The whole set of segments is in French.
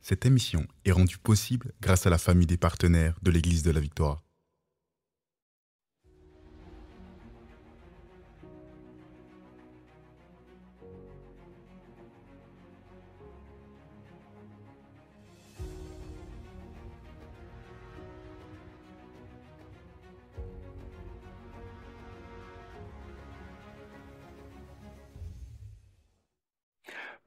Cette émission est rendue possible grâce à la famille des partenaires de l'Église de la Victoire.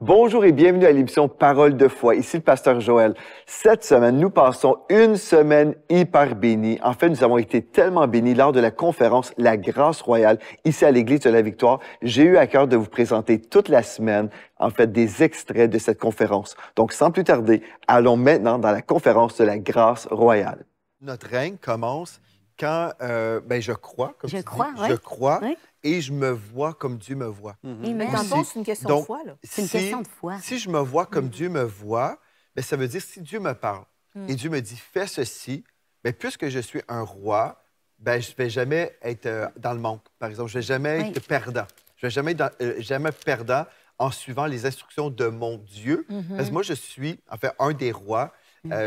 Bonjour et bienvenue à l'émission Parole de foi. Ici le pasteur Joël. Cette semaine, nous passons une semaine hyper bénie. En fait, nous avons été tellement bénis lors de la conférence La Grâce Royale ici à l'Église de la Victoire. J'ai eu à cœur de vous présenter toute la semaine, en fait, des extraits de cette conférence. Donc, sans plus tarder, allons maintenant dans la conférence de la Grâce Royale. Notre règne commence quand je crois, comme Je tu crois, dis, ouais. je crois Ouais. et je me vois comme Dieu me voit. Mais Dans le Aussi, fond, c'est une question donc, de foi, là. C'est une question de foi. Si je me vois comme Dieu me voit, bien, ça veut dire si Dieu me parle et Dieu me dit fais ceci, bien, puisque je suis un roi, bien, je ne vais jamais être dans le manque. Par exemple, je ne vais jamais être perdant. Je ne vais jamais être jamais perdant en suivant les instructions de mon Dieu. Parce que moi, je suis, en fait, un des rois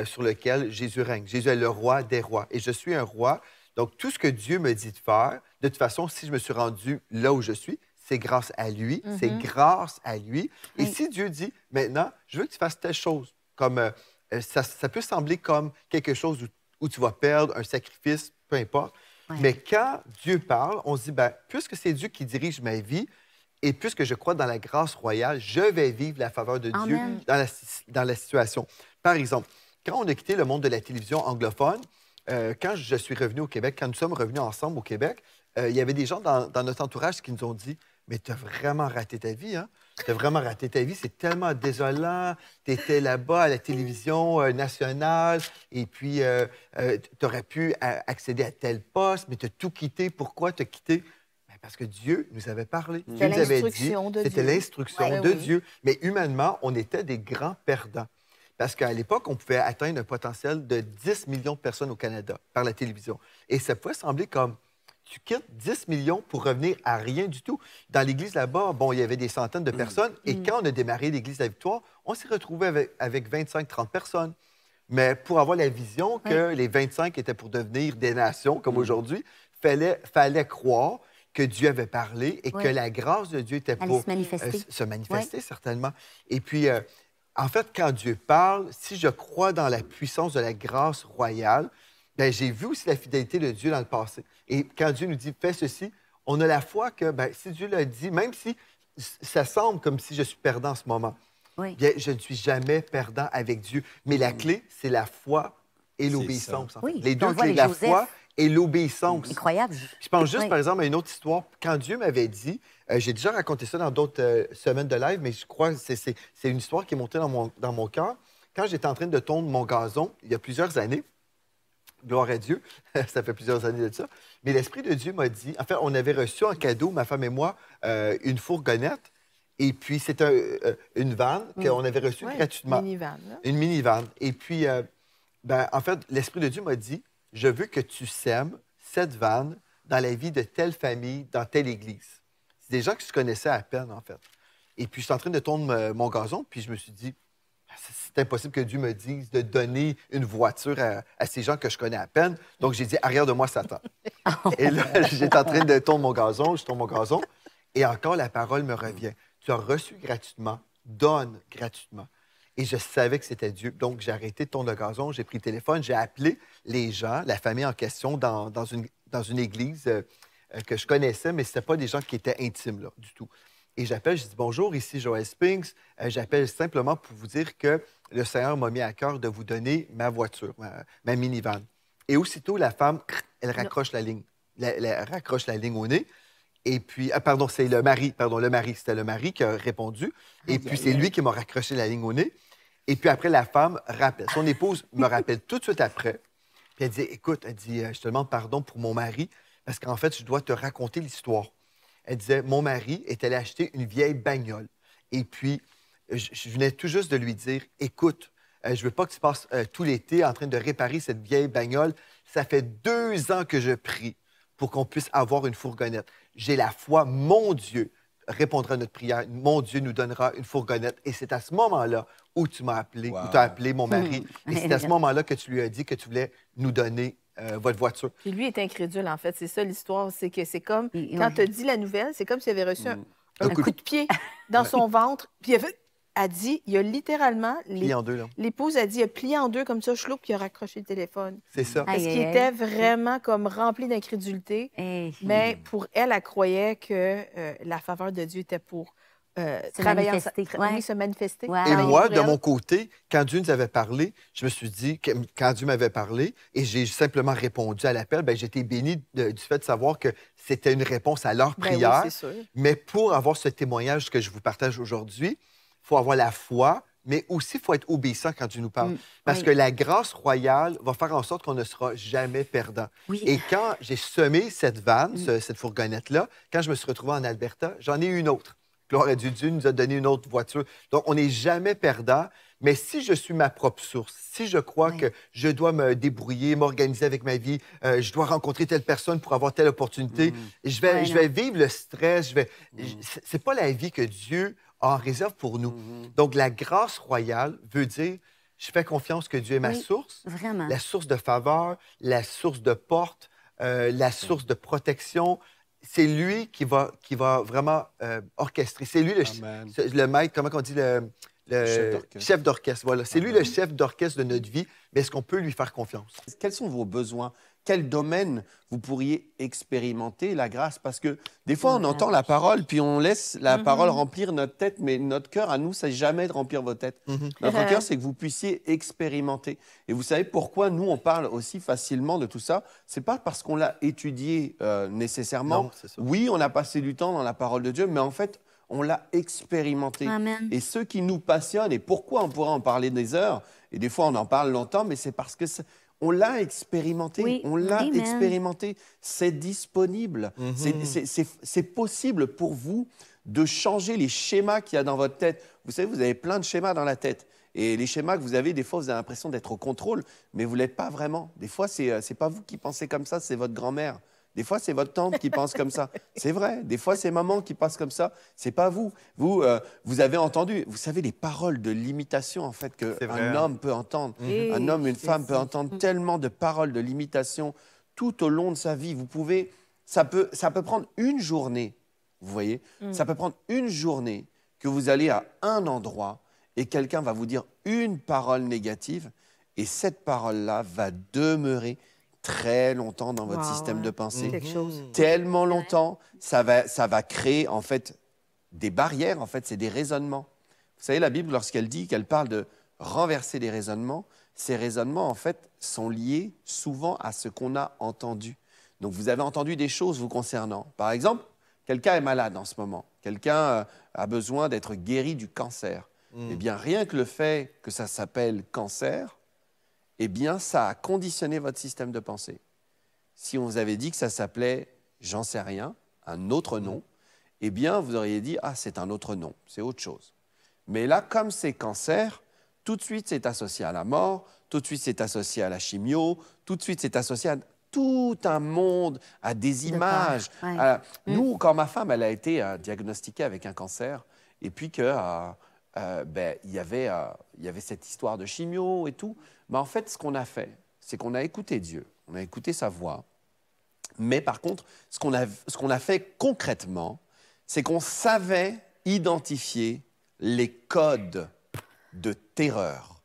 sur lequel Jésus règne. Jésus est le roi des rois. Et je suis un roi. Donc, tout ce que Dieu me dit de faire, de toute façon, si je me suis rendu là où je suis, c'est grâce à lui, c'est grâce à lui. Et Oui. si Dieu dit, maintenant, je veux que tu fasses telle chose, comme ça peut sembler comme quelque chose où tu vas perdre, un sacrifice, peu importe. Ouais. Mais quand Dieu parle, on se dit, ben, puisque c'est Dieu qui dirige ma vie, et puisque je crois dans la grâce royale, je vais vivre la faveur de Dieu Amen. dans la situation. Par exemple, quand on a quitté le monde de la télévision anglophone, quand je suis revenu au Québec, quand nous sommes revenus ensemble au Québec, il y avait des gens dans notre entourage qui nous ont dit « Mais tu as vraiment raté ta vie, hein? Tu as vraiment raté ta vie, c'est tellement désolant. Tu étais là-bas à la télévision nationale et puis tu aurais pu accéder à tel poste, mais tu as tout quitté. Pourquoi tu as quitté? » Ben, parce que Dieu nous avait parlé. Dieu C'était nous avait dit, l'instruction de c'était Dieu. l'instruction Ouais, de oui. Dieu. Mais humainement, on était des grands perdants. Parce qu'à l'époque, on pouvait atteindre un potentiel de 10 millions de personnes au Canada par la télévision. Et ça pouvait sembler comme tu quittes 10 millions pour revenir à rien du tout. Dans l'église là-bas, bon, il y avait des centaines de personnes. Et quand on a démarré l'église de la Victoire, on s'est retrouvé avec 25-30 personnes. Mais pour avoir la vision que les 25 étaient pour devenir des nations, comme aujourd'hui, fallait croire que Dieu avait parlé et que la grâce de Dieu était Allait pour se manifester. se manifester, certainement. Et puis, en fait, quand Dieu parle, si je crois dans la puissance de la grâce royale, bien, j'ai vu aussi la fidélité de Dieu dans le passé. Et quand Dieu nous dit « fais ceci », on a la foi que bien, si Dieu l'a dit, même si ça semble comme si je suis perdant en ce moment, Oui. bien, je ne suis jamais perdant avec Dieu. Mais la clé, c'est la foi et l'obéissance. en fait. Oui, Les puis on deux le voit clés, avec la Joseph. foi et l'obéissance. Incroyable. Je pense juste, Oui. par exemple, à une autre histoire. Quand Dieu m'avait dit, j'ai déjà raconté ça dans d'autres semaines de live, mais je crois que c'est une histoire qui est montée dans mon cœur. Quand j'étais en train de tondre mon gazon, il y a plusieurs années, gloire à Dieu, ça fait plusieurs années de ça, mais l'Esprit de Dieu m'a dit, en fait, on avait reçu en cadeau, ma femme et moi, une fourgonnette, et puis c'est une vanne qu'on avait reçue Ouais, gratuitement. minivan, là. Une minivan. Et puis, en fait, l'Esprit de Dieu m'a dit, je veux que tu sèmes cette vanne dans la vie de telle famille, dans telle église. C'est des gens que je connaissais à peine, en fait. Et puis, je suis en train de tondre mon gazon, puis je me suis dit, c'est impossible que Dieu me dise de donner une voiture à ces gens que je connais à peine. Donc, j'ai dit, arrière de moi, Satan. Et là, j'étais en train de tondre mon gazon, je tourne mon gazon, et encore la parole me revient. Tu as reçu gratuitement, donne gratuitement. Et je savais que c'était Dieu. Donc, j'ai arrêté de tondre le gazon, j'ai pris le téléphone, j'ai appelé les gens, la famille en question, dans une église que je connaissais, mais ce n'était pas des gens qui étaient intimes, là, du tout. Et j'appelle, je dis bonjour, ici Joël Spinks. J'appelle simplement pour vous dire que le Seigneur m'a mis à cœur de vous donner ma voiture, ma minivan. Et aussitôt, la femme, elle raccroche la ligne. Elle raccroche la ligne au nez. Et puis, pardon, c'est le mari, c'était le mari qui a répondu. Et puis, c'est lui qui m'a raccroché la ligne au nez. Et puis après, la femme rappelle. Son épouse me rappelle tout de suite après. Puis elle dit, écoute, elle dit, je te demande pardon pour mon mari, parce qu'en fait, je dois te raconter l'histoire. Elle disait, mon mari est allé acheter une vieille bagnole. Et puis, je venais tout juste de lui dire, écoute, je ne veux pas que tu passes tout l'été en train de réparer cette vieille bagnole. Ça fait 2 ans que je prie pour qu'on puisse avoir une fourgonnette. J'ai la foi, mon Dieu répondra à notre prière. Mon Dieu nous donnera une fourgonnette. Et c'est à ce moment-là où tu m'as appelé, où tu as appelé mon mari. Et c'est à ce moment-là que tu lui as dit que tu voulais nous donner votre voiture. Puis lui est incrédule, en fait. C'est ça l'histoire. C'est que c'est comme, quand tu as dit la nouvelle, c'est comme s'il avait reçu un coup de pied dans son ventre. Puis elle dit, il a littéralement... Plié en deux, là. L'épouse a dit, il a plié en deux comme ça, chloup, puis il a raccroché le téléphone. C'est ça. Parce qu'il était vraiment comme rempli d'incrédulité. Mais pour elle, elle croyait que la faveur de Dieu était pour travailler se manifester. Wow. Et moi, de mon côté, quand Dieu nous avait parlé, je me suis dit, que, quand Dieu m'avait parlé, et j'ai simplement répondu à l'appel, bien, j'étais béni du fait de savoir que c'était une réponse à leur prière. Oui, c'est sûr. Mais pour avoir ce témoignage que je vous partage aujourd'hui, il faut avoir la foi, mais aussi il faut être obéissant quand Dieu nous parle. Parce que la grâce royale va faire en sorte qu'on ne sera jamais perdant. Oui. Et quand j'ai semé cette vanne, cette fourgonnette-là, quand je me suis retrouvé en Alberta, j'en ai eu une autre. Gloire à Dieu, Dieu nous a donné une autre voiture. Donc, on n'est jamais perdant. Mais si je suis ma propre source, si je crois que je dois me débrouiller, m'organiser avec ma vie, je dois rencontrer telle personne pour avoir telle opportunité, je vais vivre le stress. C'est pas la vie que Dieu a en réserve pour nous. Donc, la grâce royale veut dire, je fais confiance que Dieu est ma source, vraiment. la source de faveur, la source de porte, la source de protection. C'est lui qui va vraiment orchestrer. C'est lui le maître, comment on dit, le chef d'orchestre. Voilà. C'est lui le chef d'orchestre de notre vie, mais est-ce qu'on peut lui faire confiance? Quels sont vos besoins? Quel domaine vous pourriez expérimenter la grâce? Parce que des fois, on entend la parole, puis on laisse la parole remplir notre tête, mais notre cœur, à nous, c'est jamais de remplir vos têtes. Notre cœur, c'est que vous puissiez expérimenter. Et vous savez pourquoi nous, on parle aussi facilement de tout ça? C'est pas parce qu'on l'a étudié nécessairement. Non, c'est ça. Oui, on a passé du temps dans la parole de Dieu, mais en fait, on l'a expérimenté. Amen. Et ce qui nous passionne, et pourquoi on pourrait en parler des heures, et des fois on en parle longtemps, mais c'est parce que on l'a expérimenté. Oui. On l'a Amen. expérimenté. C'est disponible. C'est possible pour vous de changer les schémas qu'il y a dans votre tête. Vous savez, vous avez plein de schémas dans la tête. Et les schémas que vous avez, des fois, vous avez l'impression d'être au contrôle, mais vous ne l'êtes pas vraiment. Des fois, ce n'est pas vous qui pensez comme ça, c'est votre grand-mère. Des fois, c'est votre tante qui pense comme ça. C'est vrai. Des fois, c'est maman qui pense comme ça. C'est pas vous. Vous avez entendu, vous savez, les paroles de limitation, en fait, qu'un homme peut entendre. Un homme, une femme peut entendre tellement de paroles de limitation tout au long de sa vie. Ça peut prendre une journée, vous voyez. Ça peut prendre une journée que vous allez à un endroit et quelqu'un va vous dire une parole négative et cette parole-là va demeurer très longtemps dans votre système de pensée. Quelque chose. Tellement longtemps, ça va créer en fait des barrières, en fait, c'est des raisonnements. Vous savez, la Bible, lorsqu'elle dit qu'elle parle de renverser les raisonnements, ces raisonnements, en fait, sont liés souvent à ce qu'on a entendu. Donc, vous avez entendu des choses vous concernant. Par exemple, quelqu'un est malade en ce moment. Quelqu'un a besoin d'être guéri du cancer. Eh bien, rien que le fait que ça s'appelle cancer, eh bien, ça a conditionné votre système de pensée. Si on vous avait dit que ça s'appelait, j'en sais rien, un autre nom, eh bien, vous auriez dit, ah, c'est un autre nom, c'est autre chose. Mais là, comme c'est cancer, tout de suite, c'est associé à la mort, tout de suite, c'est associé à la chimio, tout de suite, c'est associé à tout un monde, à des images. Nous, quand ma femme, elle a été diagnostiquée avec un cancer, et puis que... il y avait cette histoire de chimio et tout. Mais en fait, ce qu'on a fait, c'est qu'on a écouté Dieu, on a écouté sa voix. Mais par contre, ce qu'on a fait concrètement, c'est qu'on savait identifier les codes de terreur.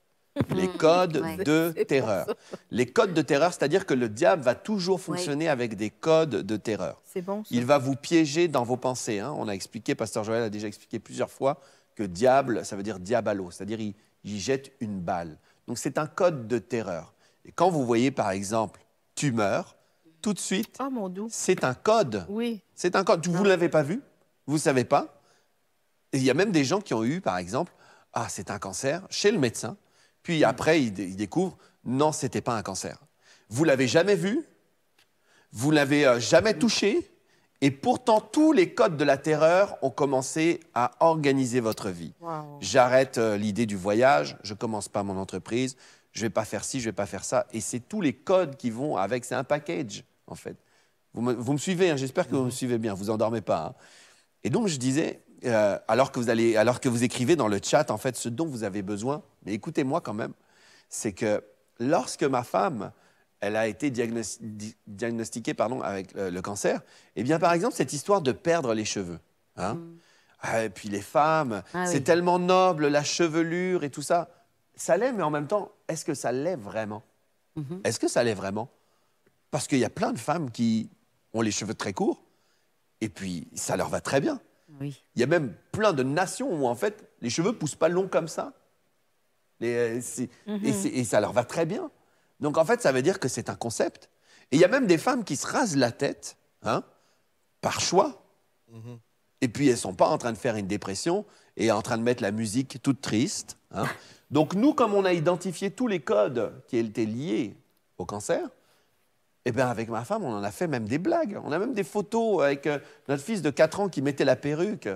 Les codes de terreur. Les codes de terreur, c'est-à-dire que le diable va toujours fonctionner avec des codes de terreur. C'est bon, ça. Il va vous piéger dans vos pensées. Hein. On a expliqué, Pasteur Joël a déjà expliqué plusieurs fois, que diable, ça veut dire diabalo, c'est-à-dire il jette une balle. Donc c'est un code de terreur. Et quand vous voyez par exemple tumeur, tout de suite, c'est un code. Oui. C'est un code. Vous ne l'avez pas vu, vous ne savez pas. Et il y a même des gens qui ont eu par exemple, ah c'est un cancer, chez le médecin, puis après ils découvrent, non, ce n'était pas un cancer. Vous ne l'avez jamais vu, vous ne l'avez jamais touché, et pourtant, tous les codes de la terreur ont commencé à organiser votre vie. Wow. J'arrête l'idée du voyage, je ne commence pas mon entreprise, je ne vais pas faire ci, je ne vais pas faire ça. Et c'est tous les codes qui vont avec, c'est un package, en fait. Vous me suivez, hein, j'espère que vous me suivez bien, vous endormez pas. Hein. Et donc, je disais, alors que vous écrivez dans le chat, en fait, ce dont vous avez besoin, mais écoutez-moi quand même, c'est que lorsque ma femme, elle a été diagnostiquée avec le cancer, eh bien, par exemple, cette histoire de perdre les cheveux, hein, et puis les femmes, c'est tellement noble, la chevelure et tout ça, ça l'est, mais en même temps, est-ce que ça l'est vraiment? Est-ce que ça l'est vraiment? Parce qu'il y a plein de femmes qui ont les cheveux très courts, et puis ça leur va très bien. Il y a même plein de nations où, en fait, les cheveux ne poussent pas longs comme ça. Et ça leur va très bien. Donc, en fait, ça veut dire que c'est un concept. Et il y a même des femmes qui se rasent la tête, hein, par choix. Et puis, elles ne sont pas en train de faire une dépression et en train de mettre la musique toute triste. Hein. Donc, nous, comme on a identifié tous les codes qui étaient liés au cancer, eh bien, avec ma femme, on en a fait même des blagues. On a même des photos avec notre fils de 4 ans qui mettait la perruque.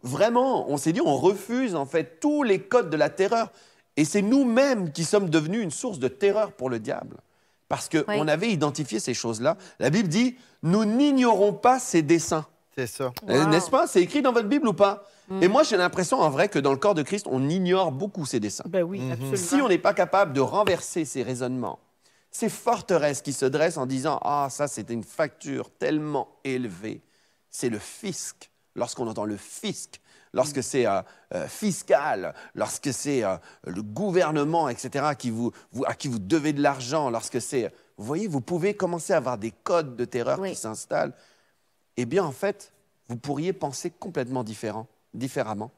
Vraiment, on s'est dit, on refuse en fait tous les codes de la terreur. Et c'est nous-mêmes qui sommes devenus une source de terreur pour le diable. Parce qu'on avait identifié ces choses-là. La Bible dit, nous n'ignorons pas ses desseins. C'est ça. N'est-ce pas? C'est écrit dans votre Bible ou pas? Et moi, j'ai l'impression, en vrai, que dans le corps de Christ, on ignore beaucoup ses desseins. Ben oui, absolument. Si on n'est pas capable de renverser ces raisonnements, ces forteresses qui se dressent en disant « Ah, ça, c'est une facture tellement élevée », c'est le fisc. Lorsqu'on entend le fisc, lorsque c'est fiscal, lorsque c'est le gouvernement, etc., à qui vous devez de l'argent, lorsque c'est... Vous voyez, vous pouvez commencer à avoir des codes de terreur qui s'installent. Eh bien, en fait, vous pourriez penser complètement différemment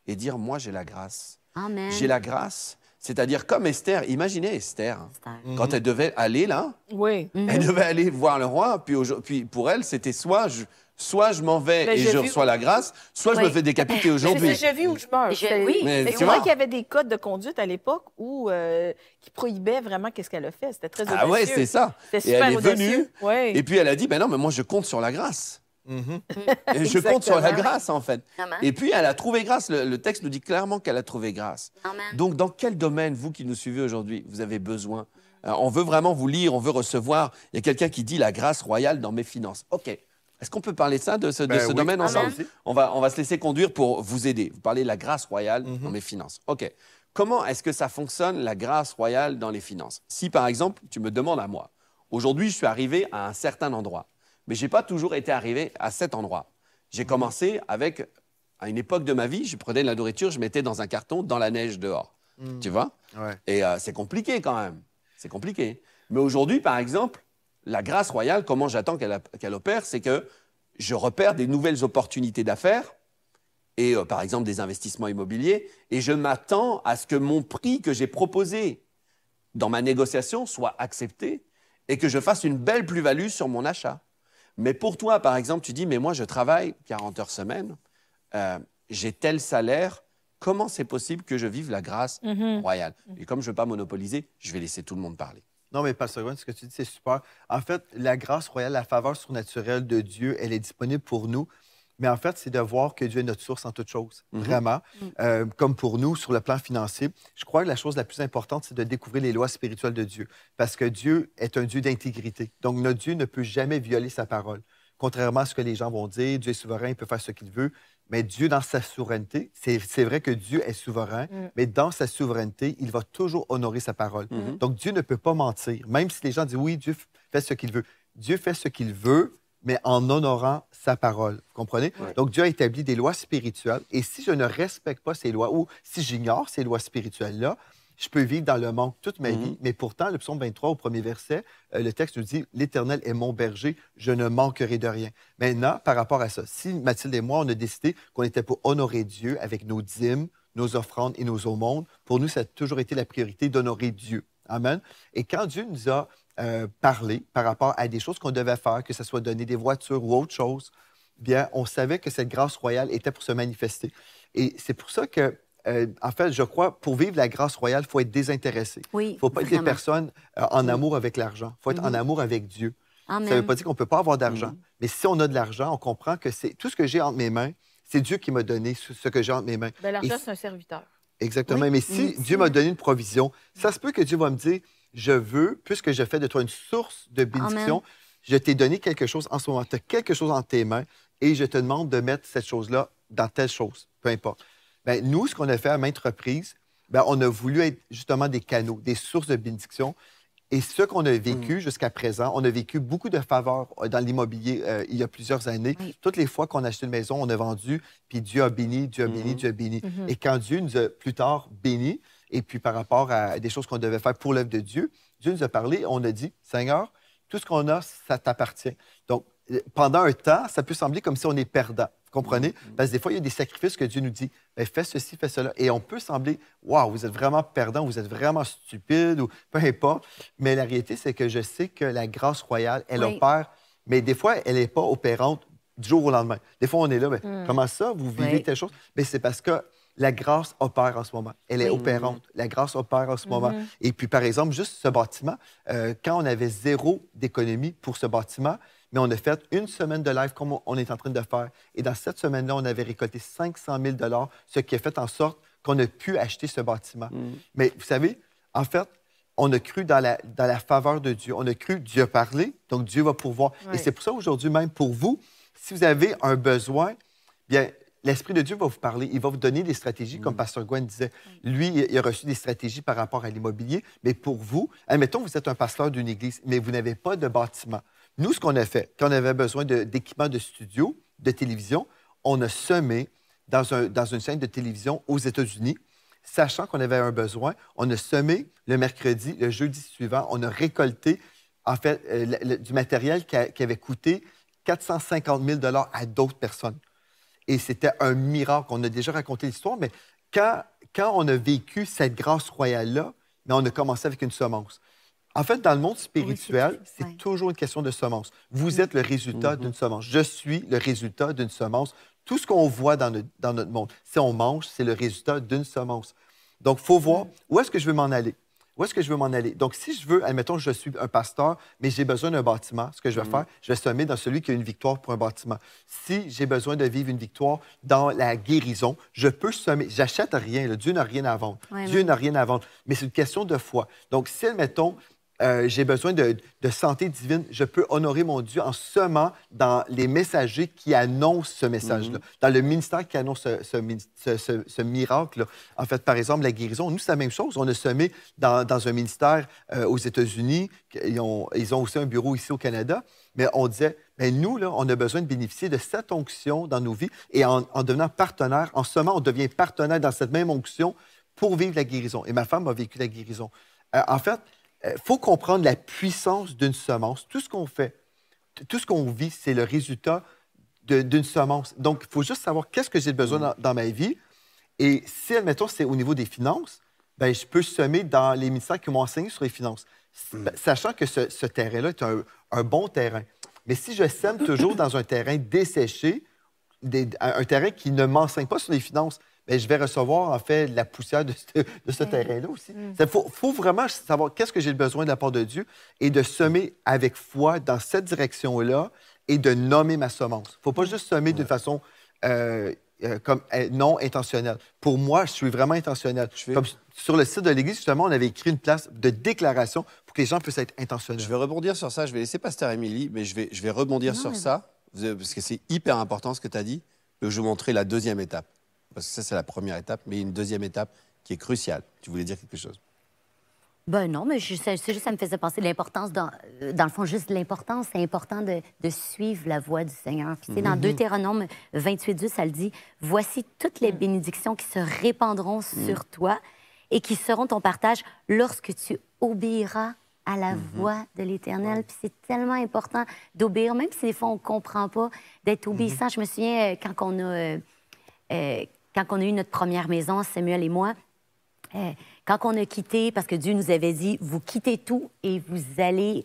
et dire « Moi, j'ai la grâce. Amen. J'ai la grâce. » C'est-à-dire comme Esther, imaginez Esther, quand elle devait aller là, elle devait aller voir le roi, puis pour elle, c'était soit je m'en vais et je reçois la grâce, soit je me fais décapiter aujourd'hui. C'est je vis ou je meurs. C'est vrai qu'il y avait des codes de conduite à l'époque qui prohibaient vraiment qu'est-ce qu'elle a fait. C'était très audacieux. Ah ouais, c'est ça. C'était et super elle est audacieux. venue, et puis elle a dit, ben non, mais moi je compte sur la grâce. Et je compte sur la grâce, en fait. Amen. Et puis, elle a trouvé grâce. Le texte nous dit clairement qu'elle a trouvé grâce. Amen. Donc, dans quel domaine, vous qui nous suivez aujourd'hui, vous avez besoin? On veut vraiment vous lire, on veut recevoir. Il y a quelqu'un qui dit la grâce royale dans mes finances. OK. Est-ce qu'on peut parler de ça, de ce domaine ensemble? On va se laisser conduire pour vous aider. Vous parlez de la grâce royale dans mes finances. OK. Comment est-ce que ça fonctionne, la grâce royale dans les finances? Si, par exemple, tu me demandes à moi, aujourd'hui, je suis arrivé à un certain endroit. Mais je n'ai pas toujours été arrivé à cet endroit. J'ai commencé à une époque de ma vie, je prenais de la nourriture, je mettais dans un carton dans la neige dehors. Tu vois? Et c'est compliqué quand même. C'est compliqué. Mais aujourd'hui, par exemple, la grâce royale, comment j'attends qu'elle opère, c'est que je repère des nouvelles opportunités d'affaires et par exemple des investissements immobiliers et je m'attends à ce que mon prix que j'ai proposé dans ma négociation soit accepté et que je fasse une belle plus-value sur mon achat. Mais pour toi, par exemple, tu dis, mais moi, je travaille 40 heures semaine, j'ai tel salaire, comment c'est possible que je vive la grâce royale? Et comme je ne veux pas monopoliser, je vais laisser tout le monde parler. Non, mais Pasteur Gwen, ce que tu dis, c'est super. En fait, la grâce royale, la faveur surnaturelle de Dieu, elle est disponible pour nous. Mais en fait, c'est de voir que Dieu est notre source en toutes choses, vraiment. Comme pour nous, sur le plan financier, je crois que la chose la plus importante, c'est de découvrir les lois spirituelles de Dieu. Parce que Dieu est un Dieu d'intégrité. Donc, notre Dieu ne peut jamais violer sa parole. Contrairement à ce que les gens vont dire, Dieu est souverain, il peut faire ce qu'il veut. Mais Dieu, dans sa souveraineté, c'est vrai que Dieu est souverain, mais dans sa souveraineté, il va toujours honorer sa parole. Donc, Dieu ne peut pas mentir. Même si les gens disent, oui, Dieu fait ce qu'il veut. Dieu fait ce qu'il veut, mais en honorant sa parole. Vous comprenez? Donc, Dieu a établi des lois spirituelles. Et si je ne respecte pas ces lois, ou si j'ignore ces lois spirituelles-là, je peux vivre dans le manque toute ma vie. Mais pourtant, le psaume 23, au premier verset, le texte nous dit « L'Éternel est mon berger, je ne manquerai de rien ». Maintenant, par rapport à ça, si Mathilde et moi, on a décidé qu'on était pour honorer Dieu avec nos dîmes, nos offrandes et nos aumônes, pour nous, ça a toujours été la priorité d'honorer Dieu. Amen. Et quand Dieu nous a parlé par rapport à des choses qu'on devait faire, que ce soit donner des voitures ou autre chose, bien, on savait que cette grâce royale était pour se manifester. Et c'est pour ça que, en fait, je crois, pour vivre la grâce royale, il faut être désintéressé. Il ne faut pas être des personnes en amour avec l'argent. Il faut être en amour avec Dieu. Amen. Ça ne veut pas dire qu'on ne peut pas avoir d'argent. Mais si on a de l'argent, on comprend que c'est tout ce que j'ai entre mes mains, c'est Dieu qui m'a donné ce que j'ai entre mes mains. L'argent, c'est un serviteur. Exactement. Mais si Dieu m'a donné une provision, ça se peut que Dieu va me dire, je veux, puisque je fais de toi une source de bénédiction, je t'ai donné quelque chose en ce moment. Tu as quelque chose entre tes mains. et je te demande de mettre cette chose-là dans telle chose, peu importe. Bien, nous, ce qu'on a fait à maintes reprises, bien, on a voulu être justement des canaux, des sources de bénédiction. Et ce qu'on a vécu jusqu'à présent, on a vécu beaucoup de faveurs dans l'immobilier il y a plusieurs années. Oui. Toutes les fois qu'on a acheté une maison, on a vendu, puis Dieu a béni, Dieu a béni, Dieu a béni. Et quand Dieu nous a plus tard bénis, et puis par rapport à des choses qu'on devait faire pour l'œuvre de Dieu, Dieu nous a parlé, on a dit, Seigneur, tout ce qu'on a, ça t'appartient. Donc, pendant un temps, ça peut sembler comme si on est perdant. Vous comprenez? Parce que des fois, il y a des sacrifices que Dieu nous dit. Bien, fais ceci, fais cela. Et on peut sembler, waouh, vous êtes vraiment perdant, vous êtes vraiment stupide, ou peu importe. Mais la réalité, c'est que je sais que la grâce royale, elle opère, mais des fois, elle n'est pas opérante du jour au lendemain. Des fois, on est là, bien, comment ça, vous vivez telle chose? Mais c'est parce que la grâce opère en ce moment. Elle est opérante. La grâce opère en ce moment. Et puis, par exemple, juste ce bâtiment, quand on avait 0 d'économie pour ce bâtiment, mais on a fait une semaine de live comme on est en train de faire. Et dans cette semaine-là, on avait récolté 500 000 $, ce qui a fait en sorte qu'on a pu acheter ce bâtiment. Mais vous savez, en fait, on a cru dans la faveur de Dieu. On a cru, Dieu a parlé, donc Dieu va pourvoir. Et c'est pour ça, aujourd'hui même, pour vous, si vous avez un besoin, bien, l'Esprit de Dieu va vous parler. Il va vous donner des stratégies, comme Pasteur Gwen disait. Lui, il a reçu des stratégies par rapport à l'immobilier. Mais pour vous, admettons, vous êtes un pasteur d'une église, mais vous n'avez pas de bâtiment. Nous, ce qu'on a fait, quand on avait besoin d'équipements de studio, de télévision, on a semé dans une chaîne de télévision aux États-Unis, sachant qu'on avait un besoin. On a semé le mercredi, le jeudi suivant, on a récolté, en fait, du matériel qui avait coûté 450 000 $ à d'autres personnes. Et c'était un miracle. On a déjà raconté l'histoire, mais quand on a vécu cette grâce royale-là, on a commencé avec une semence. En fait, dans le monde spirituel, c'est toujours une question de semence. Vous êtes le résultat d'une semence. Je suis le résultat d'une semence. Tout ce qu'on voit dans notre monde, si on mange, c'est le résultat d'une semence. Donc, il faut voir où est-ce que je veux m'en aller. Où est-ce que je veux m'en aller? Donc, si je veux, admettons, je suis un pasteur, mais j'ai besoin d'un bâtiment, ce que je vais faire, je vais semer dans celui qui a une victoire pour un bâtiment. Si j'ai besoin de vivre une victoire dans la guérison, je peux semer. J'achète rien. Là. Dieu n'a rien à vendre. Dieu n'a rien à vendre. Mais c'est une question de foi. Donc, si, admettons, j'ai besoin de santé divine, je peux honorer mon Dieu en semant dans les messagers qui annoncent ce message-là, dans le ministère qui annonce ce miracle-là. En fait, par exemple, la guérison, nous, c'est la même chose. On a semé dans un ministère aux États-Unis. Ils ont aussi un bureau ici au Canada. Mais on disait, bien, nous, là, on a besoin de bénéficier de cette onction dans nos vies. Et en devenant partenaire, en semant, on devient partenaire dans cette même onction pour vivre la guérison. Et ma femme a vécu la guérison. En fait, il faut comprendre la puissance d'une semence. Tout ce qu'on fait, tout ce qu'on vit, c'est le résultat d'une semence. Donc, il faut juste savoir qu'est-ce que j'ai besoin dans ma vie. Et si, admettons, c'est au niveau des finances, bien, je peux semer dans les ministères qui m'ont enseigné sur les finances, sachant que ce terrain-là est un bon terrain. Mais si je sème toujours dans un terrain desséché, un terrain qui ne m'enseigne pas sur les finances, bien, je vais recevoir, en fait, la poussière de ce terrain-là aussi. Il faut vraiment savoir qu'est-ce que j'ai besoin de la part de Dieu et de semer avec foi dans cette direction-là et de nommer ma semence. Il ne faut pas juste semer d'une façon comme non intentionnelle. Pour moi, je suis vraiment intentionnel. Comme sur le site de l'Église, justement, on avait écrit une place de déclaration pour que les gens puissent être intentionnels. Je vais rebondir sur ça. Je vais laisser Pasteur Émilie, mais je vais rebondir sur ça, parce que c'est hyper important ce que tu as dit. Je vais vous montrer la deuxième étape. Parce que ça, c'est la première étape, mais une deuxième étape qui est cruciale. Tu voulais dire quelque chose? Ben non, mais c'est juste, ça me faisait penser l'importance, dans le fond, juste l'importance, c'est important de suivre la voie du Seigneur. Puis, tu sais, dans Deutéronome 28:10, ça le dit, « Voici toutes les bénédictions qui se répandront sur toi et qui seront ton partage lorsque tu obéiras à la voix de l'Éternel. » Puis c'est tellement important d'obéir, même si des fois on ne comprend pas, d'être obéissant. Je me souviens, quand on a eu notre première maison, Samuel et moi, quand on a quitté, parce que Dieu nous avait dit, vous quittez tout et vous allez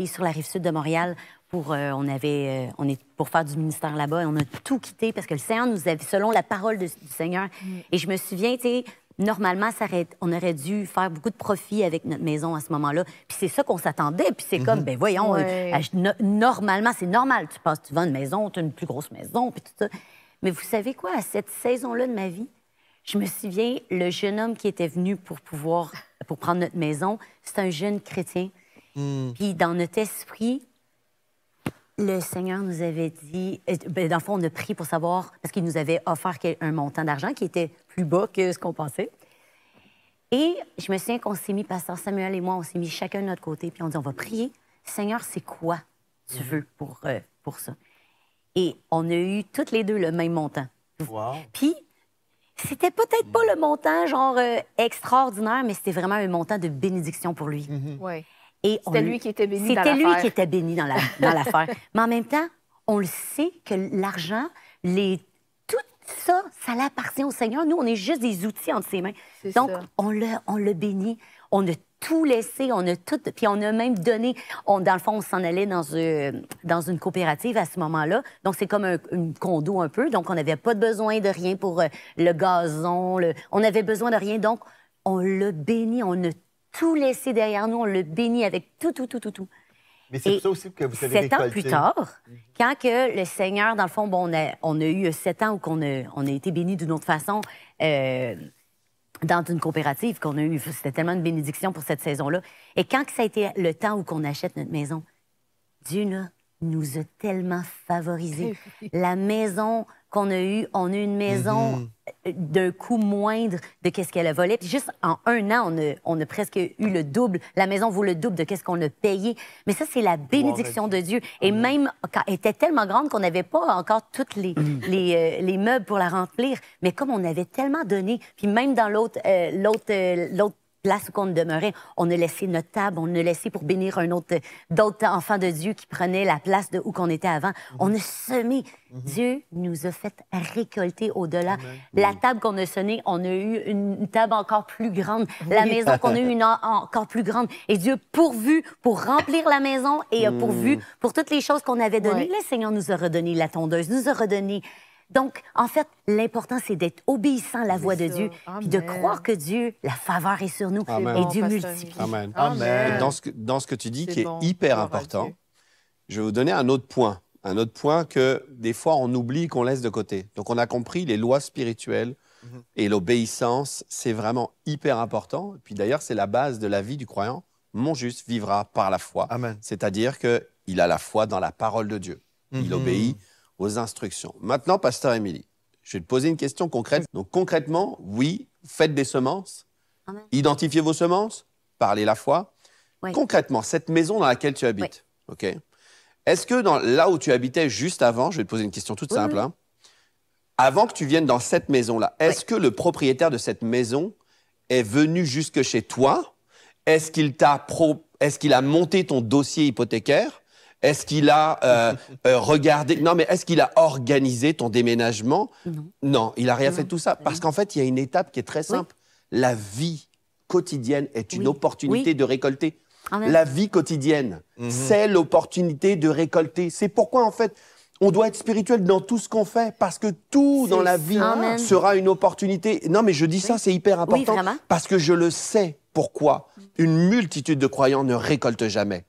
sur la rive sud de Montréal pour faire du ministère là-bas. Et on a tout quitté parce que le Seigneur nous avait, selon la parole du Seigneur. Et je me souviens, tu sais, normalement, on aurait dû faire beaucoup de profit avec notre maison à ce moment-là. Puis c'est ça qu'on s'attendait. Puis c'est comme, ben voyons, normalement, c'est normal. Tu vends une maison, tu as une plus grosse maison, puis tout ça. Mais vous savez quoi? À cette saison-là de ma vie, je me souviens, le jeune homme qui était venu pour prendre notre maison, c'est un jeune chrétien. Puis dans notre esprit, le Seigneur nous avait dit... dans le fond, on a prié pour savoir, parce qu'il nous avait offert un montant d'argent qui était plus bas que ce qu'on pensait. Et je me souviens qu'on s'est mis, Pasteur Samuel et moi, on s'est mis chacun de notre côté, puis on dit, on va prier. Seigneur, c'est quoi tu veux pour ça? Et on a eu toutes les deux le même montant. Wow. Puis, c'était peut-être pas le montant, genre, extraordinaire, mais c'était vraiment un montant de bénédiction pour lui. Oui. C'était lui qui était béni dans l'affaire. C'était lui qui était béni dans l'affaire. Mais en même temps, on le sait que l'argent, tout ça, ça l'appartient au Seigneur. Nous, on est juste des outils entre ses mains. Donc, on l'a béni. On a tout laissé, on a tout... Puis on a même donné... dans le fond, on s'en allait dans une coopérative à ce moment-là. Donc, c'est comme un condo un peu. Donc, on n'avait pas besoin de rien pour le gazon. On n'avait besoin de rien. Donc, on l'a béni. On a tout laissé derrière nous. On l'a béni avec tout. Mais c'est pour ça aussi que vous avez récolté. 7 ans plus tard, quand que le Seigneur, dans le fond, bon, on a eu 7 ans où on a été bénis d'une autre façon dans une coopérative qu'on a eu. C'était tellement une bénédiction pour cette saison-là. Et quand que ça a été le temps où on achète notre maison, Dieu là, nous a tellement favorisés. La maison qu'on a eue, on a eu une maison d'un coût moindre de ce qu'elle a volé. Puis juste en 1 an, on a presque eu le double. La maison vaut le double de ce qu'on a payé. Mais ça, c'est la bénédiction de Dieu. Et même, elle était tellement grande qu'on n'avait pas encore tous les meubles pour la remplir. Mais comme on avait tellement donné, puis même dans l'autre place où on demeurait, on a laissé notre table, on a laissé pour bénir d'autres enfants de Dieu qui prenaient la place de où qu'on était avant. On a semé. Dieu nous a fait récolter au-delà. La table qu'on a sonnée, on a eu une table encore plus grande. La maison qu'on a eue, encore plus grande. Et Dieu pourvu pour remplir la maison et a pourvu pour toutes les choses qu'on avait données. Le Seigneur nous a redonné la tondeuse, nous a redonné... Donc, en fait, l'important, c'est d'être obéissant à la voix de Dieu, puis de croire que Dieu, la faveur est sur nous, et Dieu multiplie. Amen. Amen. Et dans ce que tu dis, qui est hyper important, je vais vous donner un autre point que des fois on oublie, qu'on laisse de côté. Donc, on a compris les lois spirituelles et l'obéissance, c'est vraiment hyper important. Et puis d'ailleurs, c'est la base de la vie du croyant. Mon juste vivra par la foi. C'est-à-dire qu'il a la foi dans la parole de Dieu. Il obéit aux instructions. Maintenant, Pasteur Émilie, je vais te poser une question concrète. Donc, concrètement, oui, faites des semences, identifiez vos semences, parlez la foi. Concrètement, cette maison dans laquelle tu habites, ok, est-ce que là où tu habitais juste avant, je vais te poser une question toute simple, hein, avant que tu viennes dans cette maison-là, est-ce que le propriétaire de cette maison est venu jusque chez toi? Est-ce qu'il a monté ton dossier hypothécaire? Est-ce qu'il a regardé... Non, mais est-ce qu'il a organisé ton déménagement? Non, il n'a rien fait de tout ça. Parce qu'en fait, il y a une étape qui est très simple. La vie quotidienne est une opportunité de récolter. La vie quotidienne, c'est l'opportunité de récolter. C'est pourquoi, en fait, on doit être spirituel dans tout ce qu'on fait. Parce que tout dans la vie sera une opportunité. Non, mais je dis ça, c'est hyper important. Parce que je le sais pourquoi une multitude de croyants ne récoltent jamais.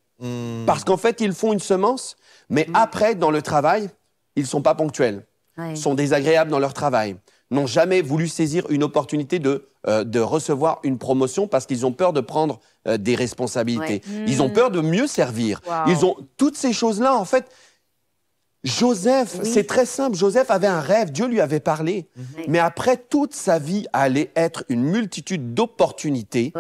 Parce qu'en fait, ils font une semence, mais après, dans le travail, ils ne sont pas ponctuels, sont désagréables dans leur travail, n'ont jamais voulu saisir une opportunité de recevoir une promotion parce qu'ils ont peur de prendre des responsabilités. Ils ont peur de mieux servir. Ils ont toutes ces choses-là, en fait. Joseph, c'est très simple. Joseph avait un rêve, Dieu lui avait parlé. Mais après, toute sa vie allait être une multitude d'opportunités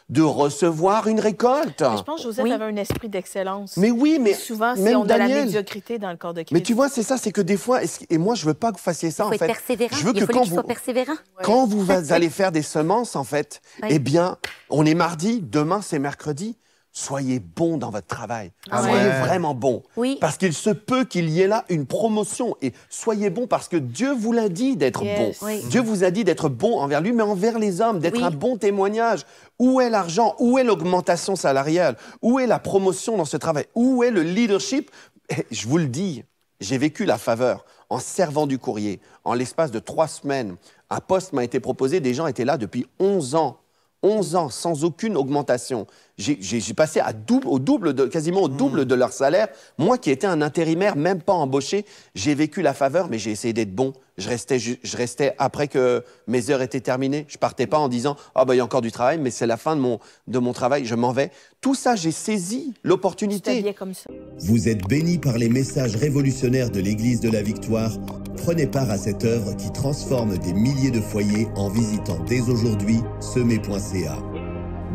de recevoir une récolte. Mais je pense que Joseph avait un esprit d'excellence. Mais oui, mais souvent, c'est de la médiocrité dans le corps de Christ. Mais tu vois, c'est ça, c'est que des fois, et moi, je veux pas que vous fassiez ça, en fait. Il faut être persévérant. Je veux que quand vous allez faire des semences, en fait, eh bien, on est mardi, demain, c'est mercredi. Soyez bons dans votre travail. Soyez vraiment bons. Parce qu'il se peut qu'il y ait là une promotion. Et soyez bons parce que Dieu vous l'a dit d'être bon. Dieu vous a dit d'être bon envers lui, mais envers les hommes, d'être un bon témoignage. Où est l'argent? Où est l'augmentation salariale? Où est la promotion dans ce travail? Où est le leadership? Et je vous le dis, j'ai vécu la faveur en servant du courrier. En l'espace de 3 semaines, un poste m'a été proposé. Des gens étaient là depuis 11 ans. 11 ans, sans aucune augmentation. J'ai passé quasiment au double de leur salaire. Moi qui étais un intérimaire, même pas embauché, j'ai vécu la faveur, mais j'ai essayé d'être bon. Je restais après que mes heures étaient terminées. Je partais pas en disant « Ah, il y a encore du travail, mais c'est la fin de mon travail, je m'en vais. » Tout ça, j'ai saisi l'opportunité. Comme ça. Vous êtes bénis par les messages révolutionnaires de l'Église de la Victoire. Prenez part à cette œuvre qui transforme des milliers de foyers en visitant dès aujourd'hui semer.ca.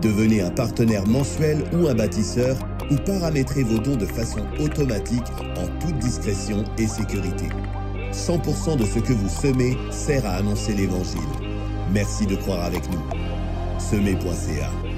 Devenez un partenaire mensuel ou un bâtisseur ou paramétrez vos dons de façon automatique en toute discrétion et sécurité. 100% de ce que vous semez sert à annoncer l'Évangile. Merci de croire avec nous. Semer.ca